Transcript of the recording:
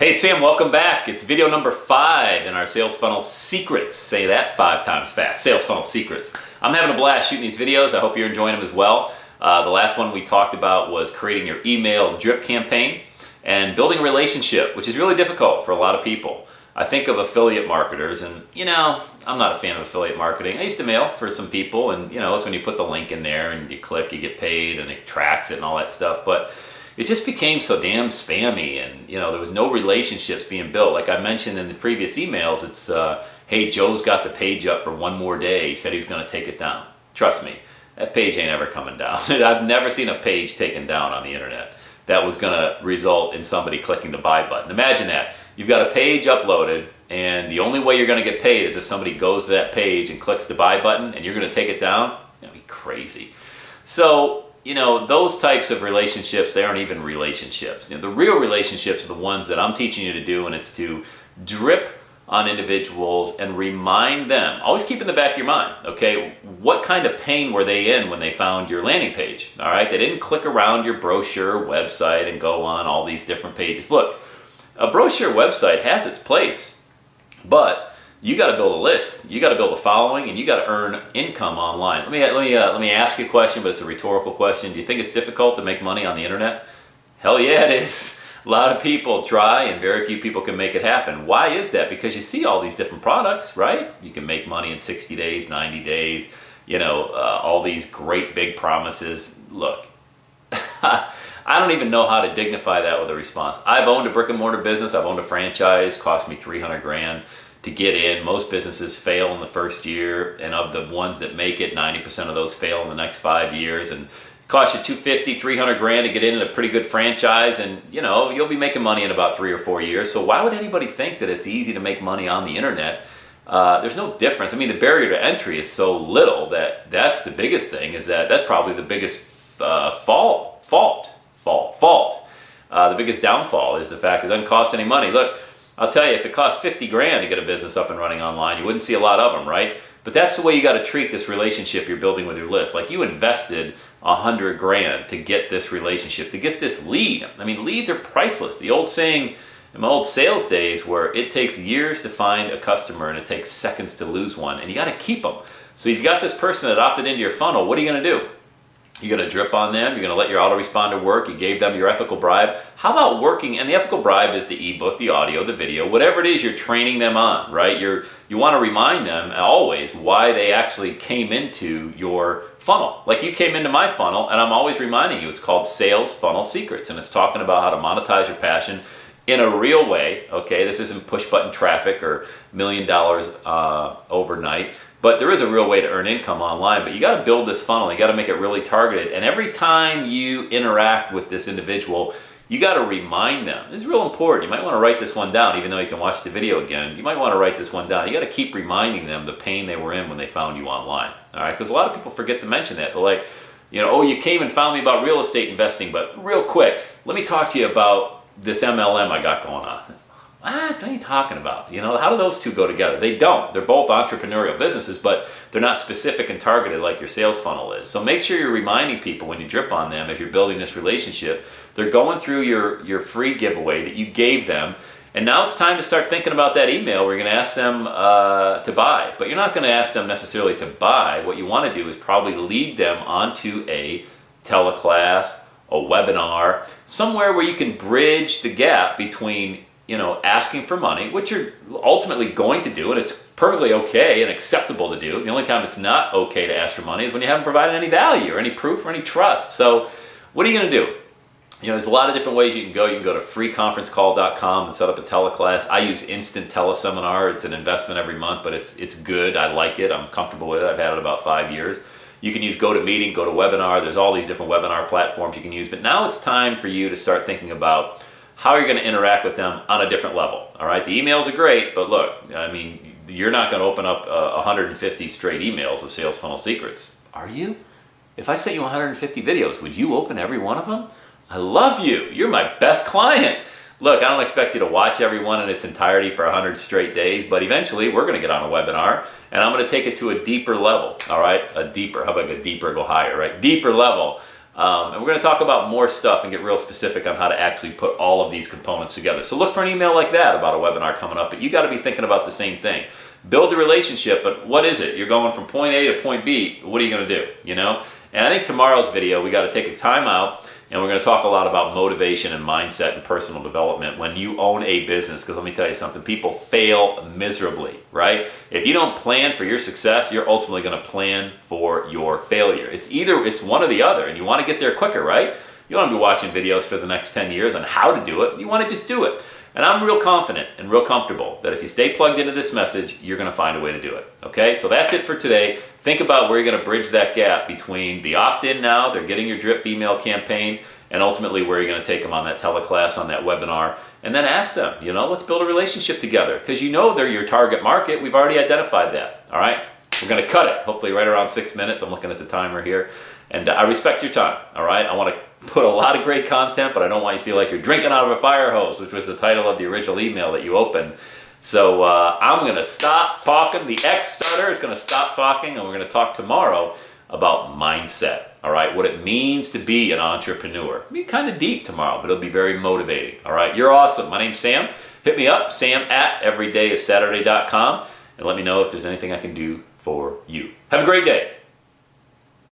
Hey, it's Sam, welcome back. It's video number 5 in our Sales Funnel Secrets. Say that 5 times fast. Sales Funnel Secrets. I'm having a blast shooting these videos. I hope you're enjoying them as well. The last one we talked about was creating your email drip campaign and building a relationship, which is really difficult for a lot of people. I think of affiliate marketers and, I'm not a fan of affiliate marketing. I used to mail for some people and, it's when you put the link in there and you click, you get paid and it tracks it and all that stuff. But it just became so damn spammy and, there was no relationships being built. Like I mentioned in the previous emails, it's, hey, Joe's got the page up for one more day. He said he was going to take it down. Trust me, that page ain't ever coming down. I've never seen a page taken down on the internet that was going to result in somebody clicking the buy button. Imagine that. You've got a page uploaded and the only way you're going to get paid is if somebody goes to that page and clicks the buy button and you're going to take it down. That'd be crazy. So, those types of relationships, they aren't even relationships. The real relationships are the ones that I'm teaching you to do, and it's to drip on individuals and remind them. Always keep in the back of your mind, okay, what kind of pain were they in when they found your landing page, all right? They didn't click around your brochure website and go on all these different pages. Look, a brochure website has its place, but you got to build a list, you got to build a following, and you got to earn income online. Let me ask you a question, but it's a rhetorical question. Do you think it's difficult to make money on the internet? Hell yeah, it is. A lot of people try, and very few people can make it happen. Why is that? Because you see all these different products, right? You can make money in 60 days, 90 days. All these great big promises. Look, I don't even know how to dignify that with a response. I've owned a brick and mortar business. I've owned a franchise. Cost me $300,000. To get in. Most businesses fail in the first year, and of the ones that make it, 90% of those fail in the next 5 years, and it costs you $250,000, $300,000 to get in a pretty good franchise, and you'll be making money in about 3 or 4 years. So why would anybody think that it's easy to make money on the internet? There's no difference. I mean, the barrier to entry is so little that's the biggest thing. That's probably the biggest fault. The biggest downfall is the fact it doesn't cost any money. Look, I'll tell you, if it costs $50,000 to get a business up and running online, you wouldn't see a lot of them, right? But that's the way you got to treat this relationship you're building with your list. Like you invested $100,000 to get this relationship, to get this lead. I mean, leads are priceless. The old saying in my old sales days where it takes years to find a customer and it takes seconds to lose one, and you got to keep them. So you've got this person that opted into your funnel. What are you going to do? You're going to drip on them. You're going to let your autoresponder work. You gave them your ethical bribe. How about working? And the ethical bribe is the ebook, the audio, the video, whatever it is you're training them on, right? You want to remind them always why they actually came into your funnel. Like you came into my funnel, and I'm always reminding you, it's called Sales Funnel Secrets, and it's talking about how to monetize your passion in a real way, okay? This isn't push-button traffic or $1 million overnight. But there is a real way to earn income online, but you got to build this funnel. You got to make it really targeted. And every time you interact with this individual, you got to remind them. This is real important. You might want to write this one down, even though you can watch the video again. You might want to write this one down. You got to keep reminding them the pain they were in when they found you online. All right, because a lot of people forget to mention that. They're like, oh, you came and found me about real estate investing, but real quick, let me talk to you about this MLM I got going on. What are you talking about? How do those two go together? They don't. They're both entrepreneurial businesses, but they're not specific and targeted like your sales funnel is. So make sure you're reminding people when you drip on them as you're building this relationship. They're going through your free giveaway that you gave them, and now it's time to start thinking about that email where you're going to ask them to buy. But you're not going to ask them necessarily to buy. What you want to do is probably lead them onto a teleclass, a webinar, somewhere where you can bridge the gap between asking for money, which you're ultimately going to do, and it's perfectly okay and acceptable to do. The only time it's not okay to ask for money is when you haven't provided any value or any proof or any trust. So what are you going to do? There's a lot of different ways you can go. You can go to freeconferencecall.com and set up a teleclass. I use Instant Teleseminar. It's an investment every month, but it's good. I like it. I'm comfortable with it. I've had it about 5 years. You can use GoToMeeting, GoToWebinar. There's all these different webinar platforms you can use. But now it's time for you to start thinking about how you're going to interact with them on a different level. All right, the emails are great, but look, you're not going to open up 150 straight emails of Sales Funnel Secrets. Are you? If I sent you 150 videos, would you open every one of them? I love you. You're my best client. Look, I don't expect you to watch every one in its entirety for 100 straight days, but eventually we're going to get on a webinar, and I'm going to take it to a deeper level, all right? How about a deeper, go higher, right? Deeper level And we're going to talk about more stuff and get real specific on how to actually put all of these components together. So look for an email like that about a webinar coming up, but you got to be thinking about the same thing. Build the relationship, but what is it? You're going from point A to point B. What are you going to do? You know? And I think tomorrow's video, we got to take a time out, and we're going to talk a lot about motivation and mindset and personal development when you own a business. Because let me tell you something, people fail miserably, right? If you don't plan for your success, you're ultimately going to plan for your failure. It's one or the other, and you want to get there quicker, right? You don't want to be watching videos for the next 10 years on how to do it. You want to just do it. And I'm real confident and real comfortable that if you stay plugged into this message, you're going to find a way to do it. Okay, so that's it for today. Think about where you're going to bridge that gap between the opt-in now, they're getting your drip email campaign, and ultimately where you're going to take them on that teleclass, on that webinar, and then ask them, you know, let's build a relationship together, because you know they're your target market. We've already identified that. All right, we're going to cut it, hopefully right around 6 minutes. I'm looking at the timer here, and I respect your time. All right, I want to put a lot of great content, but I don't want you to feel like you're drinking out of a fire hose, which was the title of the original email that you opened. So I'm going to stop talking. The X-Stutter is going to stop talking, and we're going to talk tomorrow about mindset. All right, what it means to be an entrepreneur. It'll be kind of deep tomorrow, but it'll be very motivating. All right, you're awesome. My name's Sam. Hit me up, sam@everydayissaturday.com, and let me know if there's anything I can do for you. Have a great day.